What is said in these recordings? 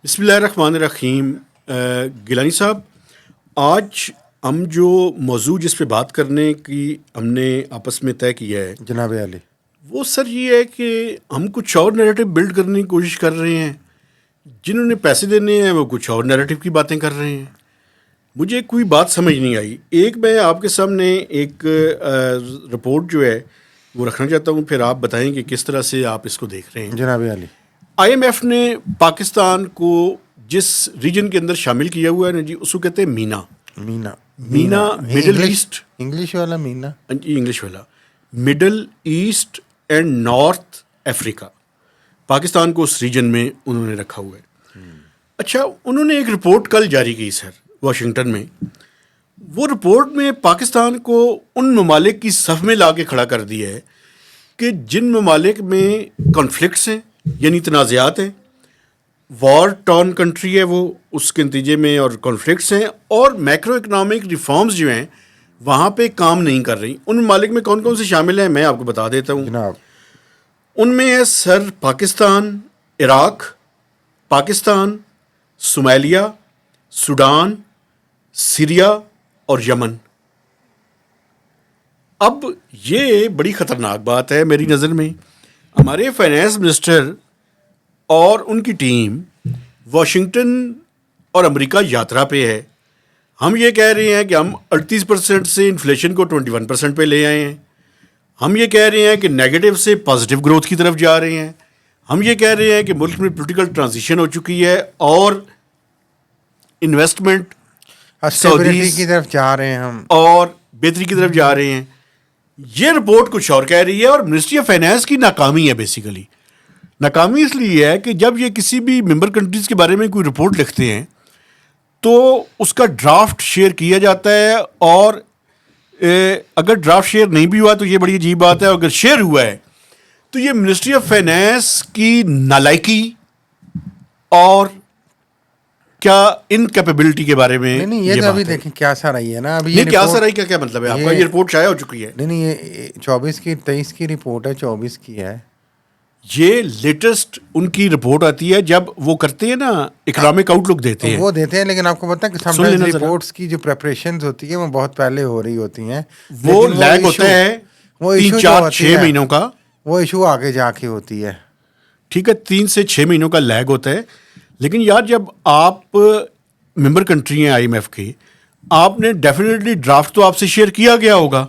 بسم اللہ الرحمن الرحیم. گیلانی صاحب، آج ہم جو موضوع جس پہ بات کرنے کی ہم نے آپس میں طے کیا ہے جناب علی، وہ سر یہ ہے کہ ہم کچھ اور نیریٹو بلڈ کرنے کی کوشش کر رہے ہیں. جنہوں نے پیسے دینے ہیں وہ کچھ اور نیریٹو کی باتیں کر رہے ہیں. مجھے کوئی بات سمجھ نہیں آئی. ایک میں آپ کے سامنے ایک رپورٹ جو ہے وہ رکھنا چاہتا ہوں، پھر آپ بتائیں کہ کس طرح سے آپ اس کو دیکھ رہے ہیں. جناب علی، آئی ایم ایف نے پاکستان کو جس ریجن کے اندر شامل کیا ہوا ہے نا جی، اس کو کہتے ہیں مینا مڈل ایسٹ، انگلش والا مینا، انگلش والا مڈل ایسٹ اینڈ نارتھ افریقہ. پاکستان کو اس ریجن میں انہوں نے رکھا ہوا ہے. اچھا، انہوں نے ایک رپورٹ کل جاری کی سر واشنگٹن میں. وہ رپورٹ میں پاکستان کو ان ممالک کی صف میں لا کے کھڑا کر دیا ہے کہ جن ممالک میں کانفلکٹس ہیں، یعنی تنازعات ہیں، وار ٹارن کنٹری ہے وہ، اس کے نتیجے میں اور کانفلکٹس ہیں، اور میکرو اکنامک ریفارمز جو ہیں وہاں پہ کام نہیں کر رہی. ان ممالک میں کون کون سے شامل ہیں میں آپ کو بتا دیتا ہوں. جناب. ان میں ہے sir Pakistan, Iraq, Pakistan, Somalia, Sudan, Syria اور یمن. اب یہ بڑی خطرناک بات ہے میری نظر میں. ہمارے فائنانس منسٹر اور ان کی ٹیم واشنگٹن اور امریکہ یاترا پہ ہے. ہم یہ کہہ رہے ہیں کہ ہم 38% سے انفلیشن کو 21% پہ لے آئے ہیں. ہم یہ کہہ رہے ہیں کہ نیگیٹو سے پازیٹیو گروتھ کی طرف جا رہے ہیں. ہم یہ کہہ رہے ہیں کہ ملک میں پولیٹیکل ٹرانزیشن ہو چکی ہے اور انویسٹمنٹ اسٹیبلٹی کی طرف جا رہے ہیں ہم، اور بہتری کی طرف جا رہے ہیں. یہ رپورٹ کچھ اور کہہ رہی ہے، اور منسٹری آف فائنانس کی ناکامی ہے. بیسیکلی ناکامی اس لیے ہے کہ جب یہ کسی بھی ممبر کنٹریز کے بارے میں کوئی رپورٹ لکھتے ہیں تو اس کا ڈرافٹ شیئر کیا جاتا ہے، اور اگر ڈرافٹ شیئر نہیں بھی ہوا تو یہ بڑی عجیب بات ہے. اگر شیئر ہوا ہے تو یہ منسٹری آف فائنانس کی نالائکی اور کیا انکیپیبلٹی کے بارے میں. نہیں یہ تو ابھی دیکھیں کیا سر آئی ہے نا. ابھی یہ کیا سر آئی کیا مطلب ہے آپ کا؟ یہ رپورٹ شائع ہو چکی ہے. نہیں یہ 23 کی رپورٹ ہے، 24 کی ہے. یہ لیٹسٹ ان کی رپورٹ آتی ہے جب وہ کرتے ہیں نا اکنامک آؤٹ لک دیتے ہیں، وہ دیتے ہیں، لیکن آپ کو پتہ ہے کہ سم ٹائمز رپورٹس کی جو پریپریشنز ہوتی ہیں وہ بہت پہلے ہو رہی ہوتی ہیں. وہ لیگ ہوتا ہے 3-4-6 مہینوں کا. وہ ایشو آگے جا کے ہوتی ہے. ٹھیک ہے، 3 سے 6 مہینوں کا لیگ ہوتا ہے. لیکن یار جب آپ ممبر کنٹری ہیں آئی ایم ایف کے، آپ نے ڈیفینیٹلی ڈرافٹ تو آپ سے شیئر کیا گیا ہوگا،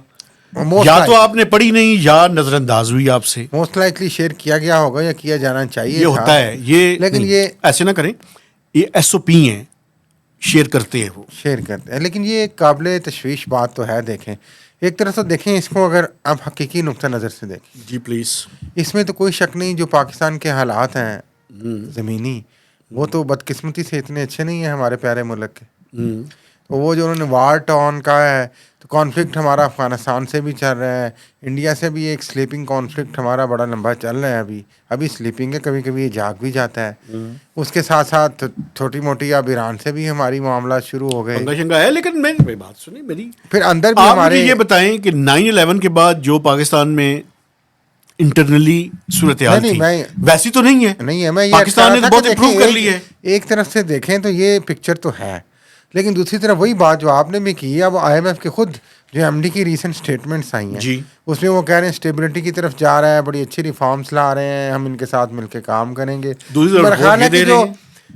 یا تو آپ نے پڑھی نہیں یا نظر انداز ہوئی آپ سے. موسٹ لائکلی شیئر کیا گیا ہوگا یا کیا جانا چاہیے. یہ ہوتا ہے. یہ لیکن یہ ایسے نہ کریں، یہ ایس او پی ہیں، شیئر کرتے ہیں، وہ شیئر کرتے ہیں. لیکن یہ قابل تشویش بات تو ہے. دیکھیں ایک طرح سے دیکھیں اس کو، اگر آپ حقیقی نقطہ نظر سے دیکھیں جی پلیز، اس میں تو کوئی شک نہیں جو پاکستان کے حالات ہیں زمینی، وہ تو بدقسمتی سے اتنے اچھے نہیں ہیں ہمارے پیارے ملک کے. تو وہ جو انہوں نے وار ٹون کا ہے، تو کانفلکٹ ہمارا افغانستان سے بھی چل رہا ہے، انڈیا سے بھی ایک سلیپنگ کانفلکٹ ہمارا بڑا لمبا چل رہا ہے. ابھی سلیپنگ ہے، کبھی کبھی یہ جاگ بھی جاتا ہے. اس کے ساتھ ساتھ چھوٹی موٹی اب ایران سے بھی ہماری معاملات شروع ہو گئے. پنگا شنگا ہے. لیکن میری بات سنیں، میری پھر اندر بھی آپ ہمارے مجھے یہ بتائیں کہ 9/11 کے بعد جو پاکستان میں انٹرنلی صورتحال تھی ویسی تو نہیں ہے. نہیں ہے. میں یہ پاکستان نے تو بہت امپروو کر لی ہے. ایک طرف سے دیکھیں تو یہ پکچر تو ہے، لیکن دوسری طرف وہی بات جو آپ نے بھی کی ہے. اب آئی ایم ایف کے خود جو ایم ڈی کی ریسنٹ اسٹیٹمنٹس آئی ہیں جی، اس میں وہ کہہ رہے ہیں اسٹیبلٹی کی طرف جا رہا ہے، بڑی اچھی ریفارمس لا رہے ہیں، ہم ان کے ساتھ مل کے کام کریں گے. میرا خیال ہے کہ جو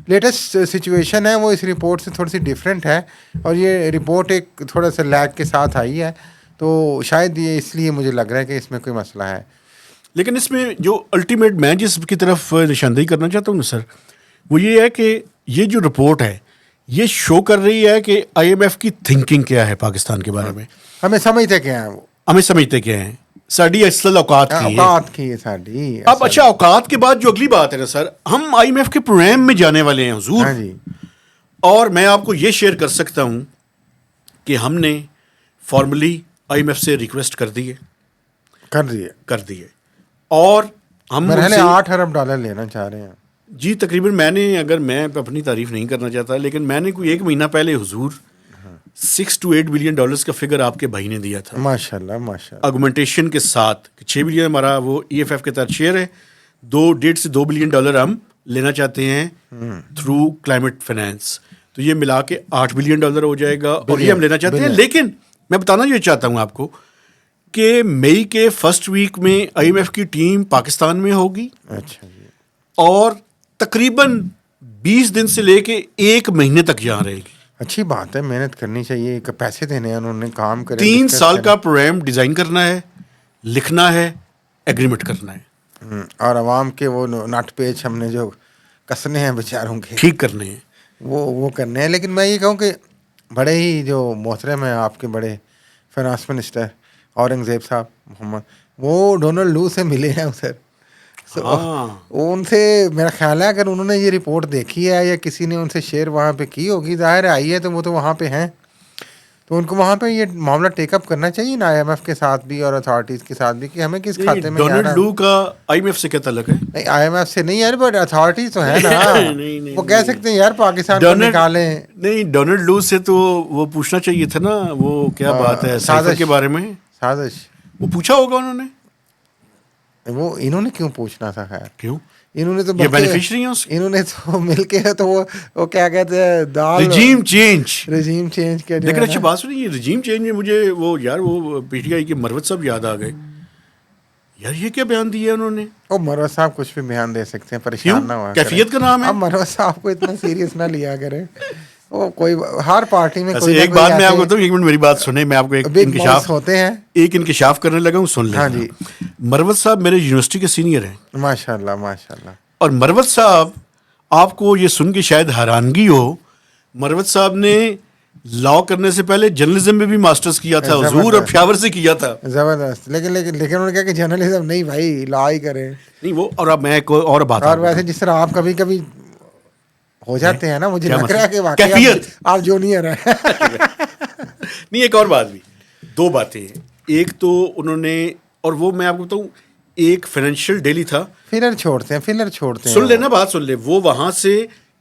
لیٹسٹ سچویشن ہے وہ اس رپورٹ سے تھوڑی سی ڈفرینٹ ہے، اور یہ رپورٹ ایک تھوڑا سا لیگ کے ساتھ آئی ہے. تو شاید یہ اس لیے مجھے لگ رہا ہے کہ اس میں کوئی مسئلہ ہے. لیکن اس میں جو الٹیمیٹ میں جس کی طرف نشاندہی کرنا چاہتا ہوں نا سر، وہ یہ ہے کہ یہ جو رپورٹ ہے یہ شو کر رہی ہے کہ آئی ایم ایف کی تھنکنگ کیا ہے پاکستان کے بارے میں. ہمیں سمجھتے کیا ہیں، وہ ہمیں سمجھتے کیا ہیں. ساڑھی اصل اوقات کی ہے ساڑھی. اب اچھا، اوقات کے بعد جو اگلی بات ہے نا سر، ہم آئی ایم ایف کے پروگرام میں جانے والے ہیں حضور. ہاں جی. اور میں آپ کو یہ شیئر کر سکتا ہوں کہ ہم نے فارملی آئی ایم ایف سے ریکویسٹ کر دی ہے اور ہم $8 ارب لینا چاہ رہے ہیں. جی تقریباً میں اپنی تعریف نہیں کرنا چاہتا، لیکن میں نے کوئی 1 مہینہ پہلے حضور $6 to 8 بلین کا فگر آپ کے بھائی نے دیا تھا. ماشاء اللہ آرگومنٹیشن کے ساتھ کہ 6 بلین ہمارا وہ ای ایف ایف کے تحت شیئر ہے، $1.5 سے $2 بلین ہم لینا چاتے ہیں تھرو کلائمیٹ فائنینس. تو یہ ملا کے $8 بلین ہو جائے گا اور یہ ہم لینا چاہتے ہیں. لیکن میں بتانا یہ چاہتا ہوں آپ کو کہ مئی کے فرسٹ ویک میں IMF کی ٹیم پاکستان میں ہوگی. اچھا جی. اور تقریباً 20 دن سے لے کے 1 مہینے تک یہاں رہے گی. اچھی بات ہے, محنت کرنی چاہیے, پیسے دینے ہیں انہوں نے, کام کرے. 3 سال کا پروگرام ڈیزائن کرنا ہے, لکھنا ہے, ایگریمنٹ کرنا ہے, اور عوام کے وہ نٹ پیچ ہم نے جو کسنے ہیں بیچاروں کے ٹھیک کرنے ہیں, وہ کرنے ہیں. لیکن میں یہ کہوں کہ بڑے ہی جو محترم ہیں آپ کے بڑے فائنانس منسٹر اورنگزیب صاحب محمد, وہ ڈونلڈ لو سے ملے ہیں ادھر. ان سے میرا خیال ہے اگر انہوں نے یہ رپورٹ دیکھی ہے یا کسی نے ان سے شیئر وہاں پہ کی ہوگی, ظاہر آئی ہے تو وہ تو وہاں پہ ہیں, تو ان کو وہاں پہ یہ معاملہ ٹیک اپ کرنا چاہیے نا IMF کے ساتھ بھی اور اتھارٹیز کے ساتھ بھی, کہ ہمیں کس کھاتے میں ڈونلڈ لو کا IMF سے کیا تعلق ہے؟ نہیں IMF سے نہیں یار, بٹ اتھارٹیز تو ہے نا, وہ کہہ سکتے ہیں یار پاکستان کو نکالیں. نہیں, ڈونلڈ لو سے تو وہ پوچھنا چاہیے تھا نا, وہ کیا بات ہے سائفر کے بارے میں, سازش وہ پوچھا ہوگا انہوں نے. وہ انہوں نے کیوں پوچھنا تھا؟ خیر کیوں, انہوں نے تو یہ بینیفیشری ہیں اس کے, انہوں نے تو مل کے تو وہ کیا کہتے ہیں دال رجیم چینج کے. لیکن اچھی بات سنی, یہ رجیم چینج میں مجھے وہ یار وہ PTI کے مروت صاحب یاد آ گئے یار. یہ کیا بیان دیا انہوں نے؟ مروت صاحب کچھ بھی بیان دے سکتے ہیں, پریشان نہ ہوا, کیفیت کا نام ہے. اب مروت صاحب کو اتنا سیریس نہ لیا کریں, وہ کوئی ہر پارٹی میں کوئی ایک بات میں آپ کو بتاؤں, 1 منٹ میری بات سنیں, میں آپ کو ایک انکشاف کرنے لگا ہوں, سن لیں. ہاں جی. مروت صاحب میرے یونیورسٹی کے سینئر ہیں. ماشاء اللہ. اور مروت صاحب, آپ کو یہ سن کے شاید حیرانگی ہو, مروت صاحب نے لا کرنے سے پہلے جرنلزم میں بھی ماسٹرز کیا تھا, حضور اور پشاور سے کیا تھا. زبردست. لیکن انہوں نے کہا کہ جرنلزم نہیں بھائی, لا ہی کریں. نہیں وہ, اور اب میں ایک اور بات, اور ویسے جس طرح آپ کبھی کبھی ہو جاتے ہیں نا, مجھے لگ رہا ہے کہ واقعی آپ جونیئر ہیں. نہیں, ایک اور بات بھی, 2 باتیں ہیں. ایک تو انہوں نے, اور وہ میں آپ کو بتاؤں, ایک فائنینشیل ڈیلی تھا, فلر چھوڑتے ہیں. سن لینا, بات سن لے, وہ وہاں سے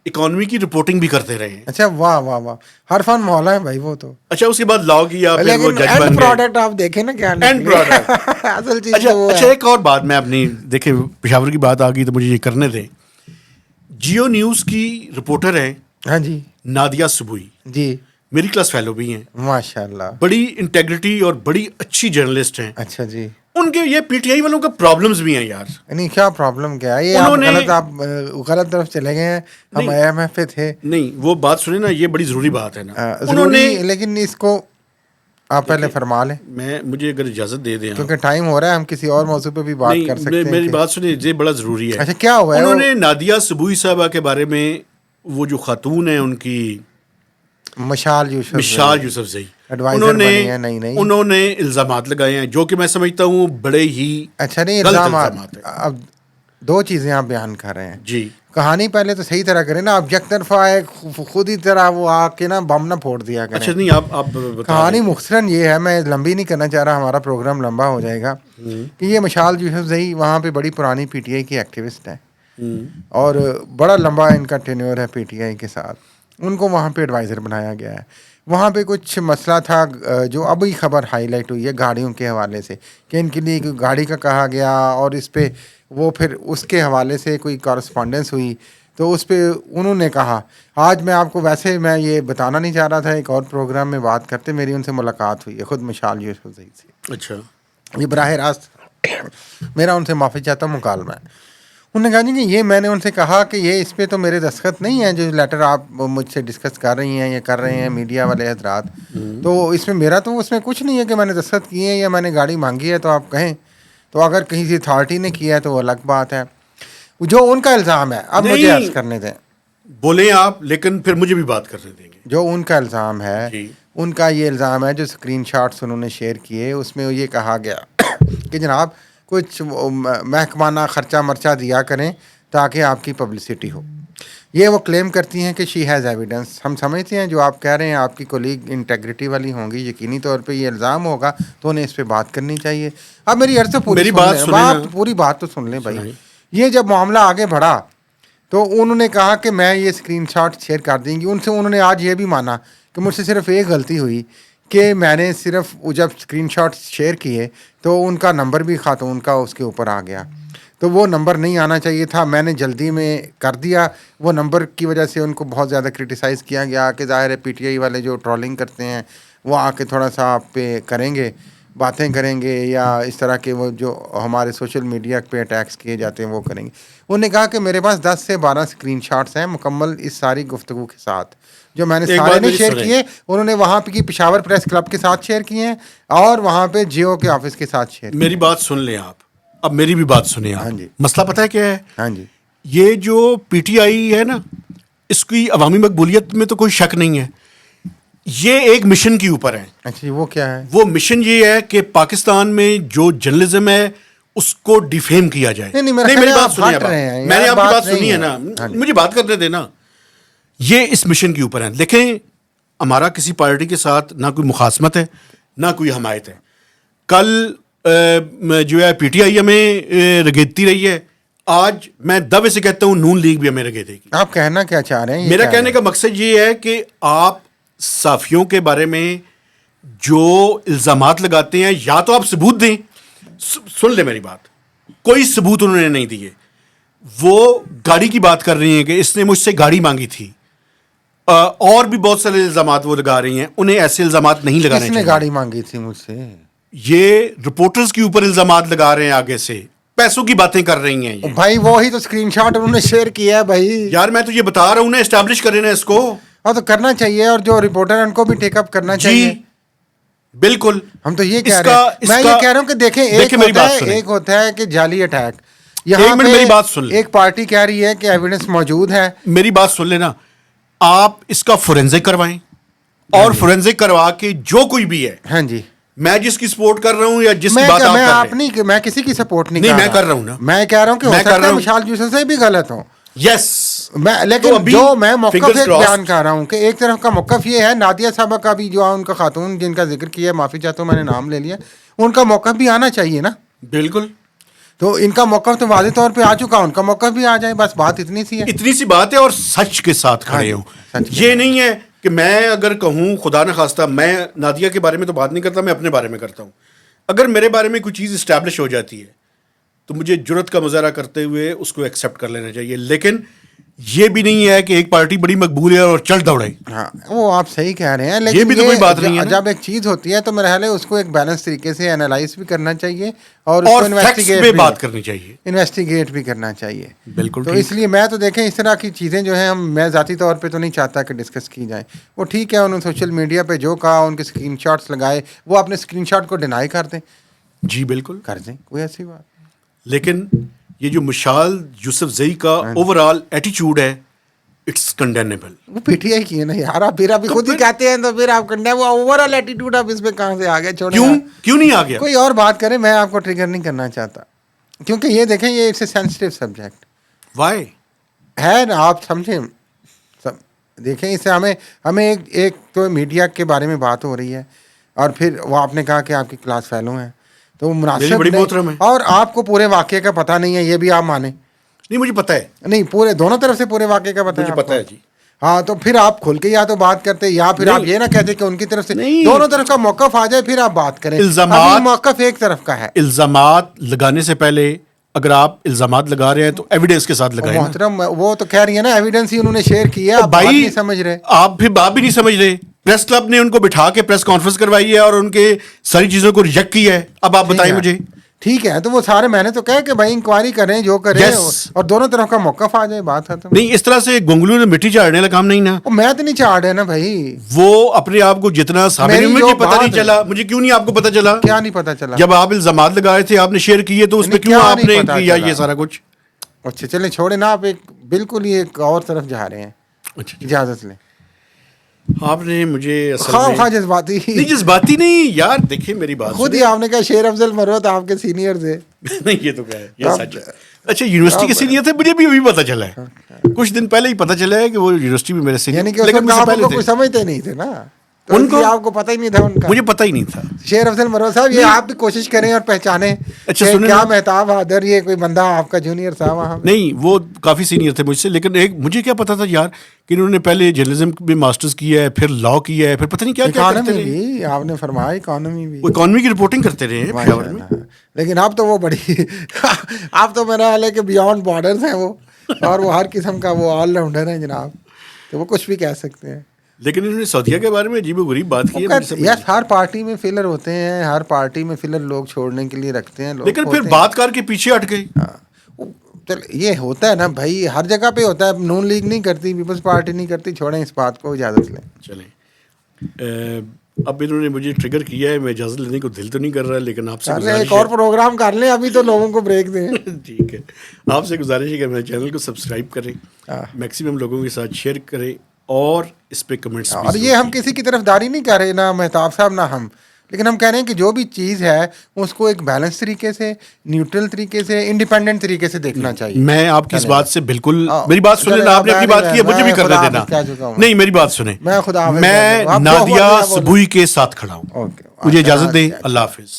اکانومی کی رپورٹنگ بھی کرتے رہے ہیں. اچھا, واہ, ہر فن مولا ہے بھائی وہ تو. اچھا, اس کے بعد لا کیا, پھر وہ جج بن گئے. پروڈکٹ آپ دیکھیں نا کیا اصل چیز. اچھا, ایک اور بات میں اپنی دیکھیں, پشاور کی بات آ گئی تو مجھے یہ کرنے دیں. جیو نیوز کی رپورٹر ہیں, ہاں جی, نادیہ سبوئی جی, میری کلاس فیلو بھی ہیں, ماشاء اللہ, بڑی انٹیگریٹی اور بڑی اچھی جرنلسٹ ہیں. اچھا جی. ان کے یہ PTI والوں کا پرابلمز بھی ہیں یار. نہیں, کیا پرابلم کیا ہے یہ؟ آپ غلط طرف چلے گئے ہیں, ہم IMF پہ تھے. نہیں, وہ بات سنیں نا, یہ بڑی ضروری بات ہے نا. ضروری, لیکن اس کو آپ پہلے فرما لیں. مجھے اگر اجازت دے دیں, کیونکہ ٹائم ہو رہا ہے, ہم کسی اور موضوع پہ بھی بات کر سکتے ہیں. میری بات سنیں, یہ بڑا ضروری ہے. اچھا, کیا ہوا ہے؟ انہوں نے نادیہ سبوئی صاحبہ کے بارے میں, وہ جو خاتون ہیں ان کی, مشال یوسفزئی, انہوں نے الزامات لگائے ہیں جو کہ میں سمجھتا ہوں بڑے ہی اچھا نہیں الزامات. اب 2 چیزیں آپ بیان کر رہے ہیں جی. کہانی پہلے تو صحیح طرح کریں نا, آپ یک طرفہ خود ہی طرح وہ آ کے نا بم نہ پھوڑ دیا کریں. اچھا نہیں, آپ کہانی مختصراً یہ ہے, میں لمبی نہیں کرنا چاہ رہا, ہمارا پروگرام لمبا ہو جائے گا, کہ یہ مشال یوسفزئی وہاں پہ بڑی پرانی PTI کی ایکٹیوسٹ ہیں, اور بڑا لمبا ان کا ٹینیور ہے PTI کے ساتھ. ان کو وہاں پہ ایڈوائزر بنایا گیا ہے. وہاں پہ کچھ مسئلہ تھا جو ابھی خبر ہائی لائٹ ہوئی ہے گاڑیوں کے حوالے سے, کہ ان کے لیے گاڑی کا کہا گیا, اور اس پہ وہ پھر اس کے حوالے سے کوئی کورسپونڈنس ہوئی, تو اس پہ انہوں نے کہا, آج میں آپ کو, ویسے میں یہ بتانا نہیں چاہ رہا تھا, ایک اور پروگرام میں بات کرتے میری ان سے ملاقات ہوئی ہے خود مشال یوسفزئی سے. اچھا, یہ براہ راست میرا ان سے معافی چاہتا ہوں مکالمہ ہے. انہوں نے کہا جی کہ یہ میں نے ان سے کہا کہ یہ اس پہ تو میرے دستخط نہیں ہیں, جو لیٹر آپ مجھ سے ڈسکس کر رہی ہیں یا کر رہے ہیں میڈیا والے حضرات, تو اس میں میرا تو اس میں کچھ نہیں ہے کہ میں نے دستخط کیے ہیں یا میں نے گاڑی مانگی ہے, تو آپ کہیں, تو اگر کہیں سے اتھارٹی نے کیا ہے تو وہ الگ بات ہے. جو ان کا الزام ہے, اب مجھے عرض کرنے دیں, بولیں آپ, لیکن پھر مجھے بھی بات کرنے دیں گے. جو ان کا الزام ہے, ان کا یہ الزام ہے, جو اسکرین شاٹس انہوں نے شیئر کیے, اس میں یہ کہا گیا کہ جناب کچھ محکمانہ خرچہ مرچہ دیا کریں تاکہ آپ کی پبلسٹی ہو. یہ وہ کلیم کرتی ہیں کہ شی ہیز ایویڈنس. ہم سمجھتے ہیں جو آپ کہہ رہے ہیں آپ کی کولیگ انٹیگریٹی والی ہوں گی, یقینی طور پہ یہ الزام ہوگا, تو انہیں اس پہ بات کرنی چاہیے. اب میری عرض سے پوری بات تو سن لیں بھائی. یہ جب معاملہ آگے بڑھا تو انہوں نے کہا کہ میں یہ اسکرین شاٹ شیئر کر دیں گی. انہوں نے آج یہ بھی مانا کہ مجھ سے صرف ایک غلطی ہوئی, کہ میں نے صرف جب اسکرین شاٹ شیئر کیے تو ان کا نمبر بھی خاتون کا اس کے اوپر آ گیا. تو وہ نمبر نہیں آنا چاہیے تھا. میں نے جلدی میں کر دیا. وہ نمبر کی وجہ سے ان کو بہت زیادہ کرٹیسائز کیا گیا کہ ظاہر ہے پی ٹی آئی والے جو ٹرولنگ کرتے ہیں وہ آ کے تھوڑا سا آپ پہ کریں گے, باتیں کریں گے, یا اس طرح کے وہ جو ہمارے سوشل میڈیا پہ اٹیکس کیے جاتے ہیں وہ کریں گے. انہوں نے کہا کہ میرے پاس 10 سے 12 اسکرین شاٹس ہیں مکمل اس ساری گفتگو کے ساتھ جو میں نے سارے نے شیئر کیے. انہوں نے وہاں پہ کی پشاور پریس کلب کے ساتھ شیئر کیے ہیں اور وہاں پہ جیو کے آفس کے ساتھ شیئر. میری بات سن لیں آپ, اب میری بھی بات سنیں آپ. ہاں جی. مسئلہ پتہ ہے کیا ہے؟ ہاں جی. یہ جو پی ٹی آئی ہے نا, اس کی عوامی مقبولیت میں تو کوئی شک نہیں ہے. یہ ایک مشن کے اوپر ہے. اچھا وہ کیا ہے؟ وہ مشن یہ ہے کہ پاکستان میں جو جرنلزم ہے اس کو ڈیفیم کیا جائے. نہیں میری بات سنیے, میں نے آپ کی بات سنی ہے نا, مجھے بات کرنے دینا. یہ اس مشن کے اوپر ہے. دیکھیں, ہمارا کسی پارٹی کے ساتھ نہ کوئی مخاصمت ہے نہ کوئی حمایت ہے. کل جو ہے پی ٹی آئی ہمیں رگیدتی رہی ہے, آج میں دعوے سے کہتا ہوں نون لیگ بھی ہمیں رگیدے گی. آپ کہنا کیا چاہ رہے ہیں؟ میرا کہنے کا مقصد یہ ہے کہ آپ صحافیوں کے بارے میں جو الزامات لگاتے ہیں یا تو آپ ثبوت دیں. سن لیں میری بات, کوئی ثبوت انہوں نے نہیں دیے. وہ گاڑی کی بات کر رہی ہیں کہ اس نے مجھ سے گاڑی مانگی تھی, اور بھی بہت سارے الزامات وہ لگا رہی ہیں. انہیں ایسے الزامات نہیں لگانے چاہیے. کس نے گاڑی مانگی تھی مجھ سے؟ یہ رپورٹرز کے اوپر الزامات لگا رہے ہیں, آگے سے پیسوں کی باتیں کر رہی ہیں یہ. بھائی وہی تو اسکرین شاٹ انہوں نے شیئر کیا ہے بھائی. یار میں تو یہ بتا رہا ہوں نا, اسٹیبلش کریں نا اس کو. اور تو کرنا چاہیے, اور جو رپورٹر ہیں ان کو بھی ٹیک اپ کرنا چاہیے. بالکل, ہم تو یہ کہہ رہے ہیں. میں یہ کہہ رہا ہوں کہ دیکھیں ایک ہوتا ہے کہ جعلی اٹیک. یہاں پہ میری بات سن لیں. ایک پارٹی کہہ رہی ہے کہ ایویڈنس موجود ہے. میری بات سن لینا, آپ اس کا فورینزک کروائیں, اور فورینزک کروا کے جو کوئی بھی ہے, ہاں جی, میں جس کی سپورٹ کر رہا ہوں یا جس کی بات آپ نہیں, میں کسی کی سپورٹ نہیں میں کر رہا ہوں نا, میں کہہ رہا ہوں کہ ہو سکتا ہے مشال یوسف سے بھی غلط ہوں. یس, لیکن جو میں موقف ایک بیان کر رہا ہوں کہ ایک طرف کا موقف یہ ہے, نادیہ صاحبہ کا بھی جو ان کا خاتون جن کا ذکر کیا ہے, معافی چاہتا ہوں میں نے نام لے لیا, ان کا موقف بھی آنا چاہیے نا. بالکل, تو ان کا موقف تو واضح طور پہ آ چکا, ان کا موقف بھی آ جائے, بس بات اتنی سی ہے. اتنی سی بات ہے, اور سچ کے ساتھ کھڑے ہوں. یہ نہیں ہے کہ میں اگر کہوں, خدا نخواستہ, میں نادیہ کے بارے میں تو بات نہیں کرتا, میں اپنے بارے میں کرتا ہوں. اگر میرے بارے میں کوئی چیز اسٹیبلش ہو جاتی ہے تو مجھے جرت کا مظاہرہ کرتے ہوئے اس کو ایکسیپٹ کر لینا چاہیے. لیکن یہ بھی نہیں ہے کہ ایک پارٹی بڑی مقبول ہے اور چل دوڑے. ہاں وہ آپ صحیح کہہ رہے ہیں, لیکن یہ بھی تو کوئی بات نہیں ہے. جب ایک چیز ہوتی ہے تو میرا خیال ہے اس کو ایک بیلنس طریقے سے انالائز بھی کرنا چاہیے, اور فیکٹس پہ بات کرنی چاہیے, انویسٹیگیٹ بھی کرنا چاہیے. بالکل. تو اس لیے میں تو دیکھیں اس طرح کی چیزیں جو ہیں میں ذاتی طور پہ تو نہیں چاہتا کہ ڈسکس کی جائیں. وہ ٹھیک ہے, انہوں نے سوشل میڈیا پہ جو کہا, ان کے اسکرین شاٹس لگائے, وہ اپنے اسکرین شاٹ کو ڈینائی کر دیں. جی بالکل کر دیں, کوئی ایسی بات. لیکن یہ جو مشال یوسف زئی کا اوور آل ایٹیچیوڈ ہے, اٹس کنڈیمنیبل. وہ پی ٹی آئی کی ہے نا یار, آپ پھر ابھی خود ہی کہتے ہیں تو پھر آپ کنڈیم, وہ اوور آل ایٹیٹیوڈ آپ اس پہ کہاں سے آ گئے؟ کیوں نہیں آ گیا؟ کوئی اور بات کریں, میں آپ کو ٹریگر نہیں کرنا چاہتا, کیونکہ یہ دیکھیں یہ it's a sensitive subject. Why ہے نا, آپ سمجھیں, دیکھیں اس سے ہمیں ایک تو میڈیا کے بارے میں بات ہو رہی ہے, اور پھر وہ آپ نے کہا کہ آپ کی کلاس فیلو ہیں تو مناسب نہیں, اور آپ کو پورے واقعے کا پتہ نہیں ہے, یہ بھی آپ مانیں. نہیں مجھے پتہ ہے, نہیں پورے دونوں طرف سے پورے واقعے کا پتہ ہے, مجھے پتہ ہے جی. ہاں تو پھر آپ کھل کے یا تو بات کرتے, یا پھر آپ یہ نہ کہتے کہ ان کی طرف سے دونوں طرف کا موقف آ جائے, پھر آپ بات کریں. ابھی موقف ایک طرف کا ہے. الزامات لگانے سے پہلے اگر آپ الزامات لگا رہے ہیں تو ایویڈنس کے ساتھ لگائیں. محترم وہ تو کہہ رہی ہے نا ایویڈنس ہی انہوں نے شیئر کیا, آپ بات نہیں سمجھ رہے. آپ پھر بات بھی نہیں سمجھ رہے. پریس کلب نے ان کو بٹھا کے پریس کانفرنس کروائی ہے اور ان کے ساری چیزوں کو ریجیکٹ کیا ہے. اب آپ بتائیں مجھے. ٹھیک ہے, تو وہ سارے میں نے تو کہا کہ بھائی انکوائری کریں, جو کریں, اور دونوں طرف کا موقف آ جائے, بات ختم. نہیں اس طرح سے گونگلو نے مٹی چاڑنے والا کام نہیں نا. میں تو نہیں چاڑ رہا نا بھائی, وہ اپنے آپ کو جتنا مجھے پتا نہیں چلا. مجھے کیوں نہیں آپ کو پتا چلا؟ کیا نہیں پتا چلا؟ جب آپ الزامات لگائے تھے, آپ نے شیئر کیے, تو اس میں کیوں آپ نے کیا یہ سارا کچھ؟ اچھا چلیں چھوڑیں نا, آپ ایک بالکل ہی ایک اور طرف جا رہے ہیں. اجازت لیں. آپ نے مجھے جذباتی جذباتی نہیں یار, دیکھیں میری بات خود ہی آپ نے کہا شیر افضل مروت آپ کے سینئر تھے. نہیں یہ تو کیا ہے, یہ سچ ہے. اچھا یونیورسٹی کے سینئر تھے, مجھے بھی ابھی پتا چلا ہے, کچھ دن پہلے ہی پتا چلا ہے کہ وہ یونیورسٹی میں میرے سینئر, یعنی کہ آپ کو کوئی سمجھتے نہیں تھے نا. تو ان کو آپ کو پتہ ہی نہیں تھا ان کا؟ مجھے پتہ ہی نہیں تھا. شیر افضل مرو صاحب یہ آپ بھی کوشش کریں اور پہچانیں اچھا کہ سنیں کیا مہتاب حیدر یہ کوئی بندہ آپ کا جونیئر تھا وہاں پہ؟ نہیں وہ کافی سینئر تھے مجھ سے, لیکن ایک مجھے کیا پتا تھا یار کہ انہوں نے پہلے جرنلزم میں ماسٹرز کیا ہے, پھر لا کیا ہے, پھر پتہ نہیں کیا کیا کرتے اکانومی رہے. بھی آپ نے فرمایا, اکانومی بھی, وہ اکانومی کی رپورٹنگ کرتے رہے ہیں پشاور میں. لیکن اب تو وہ بڑی اب تو میرا حال ہے کہ بیانڈ بارڈرز ہیں وہ, اور وہ ہر قسم کا وہ آل راؤنڈر ہیں جناب, تو وہ کچھ بھی کہہ سکتے ہیں. لیکن انہوں نے سعودیہ کے بارے میں عجیب و غریب بات کی ہے. یس ہر پارٹی میں فلر ہوتے ہیں, ہر پارٹی میں فلر لوگ چھوڑنے کے لیے رکھتے ہیں, لیکن پھر بات کر کے پیچھے ہٹ گئی. یہ ہوتا ہے نا بھائی, ہر جگہ پہ ہوتا ہے. نون لیگ نہیں کرتی, پیپلز پارٹی نہیں کرتی, چھوڑیں اس بات کو, اجازت لیں. چلیں اب انہوں نے مجھے ٹریگر کیا ہے, میں اجازت لینے کو دل تو نہیں کر رہا, لیکن آپ سے ایک اور پروگرام کر لیں, ابھی تو لوگوں کو بریک دیں. ٹھیک ہے, آپ سے گزارش ہے کہ میرے چینل کو سبسکرائب کریں, میکسیمم لوگوں کے ساتھ شیئر کریں, اور اس پہ کمنٹس. اور یہ ہم کسی کی طرف داری نہیں کر رہے, نہ مہتاب صاحب نہ ہم, لیکن ہم کہہ رہے ہیں کہ جو بھی چیز ہے اس کو ایک بیلنس طریقے سے, نیوٹرل طریقے سے, انڈیپینڈنٹ طریقے سے دیکھنا چاہیے. میں آپ کی اس بات سے بالکل, میری بات سنیں نا, آپ نے اپنی بات کی ہے, مجھے بھی کرنے دینا. نہیں میری بات سنیں, میں نادیہ سبوئی کے ساتھ کھڑا ہوں, مجھے اجازت دیں. اللہ حافظ.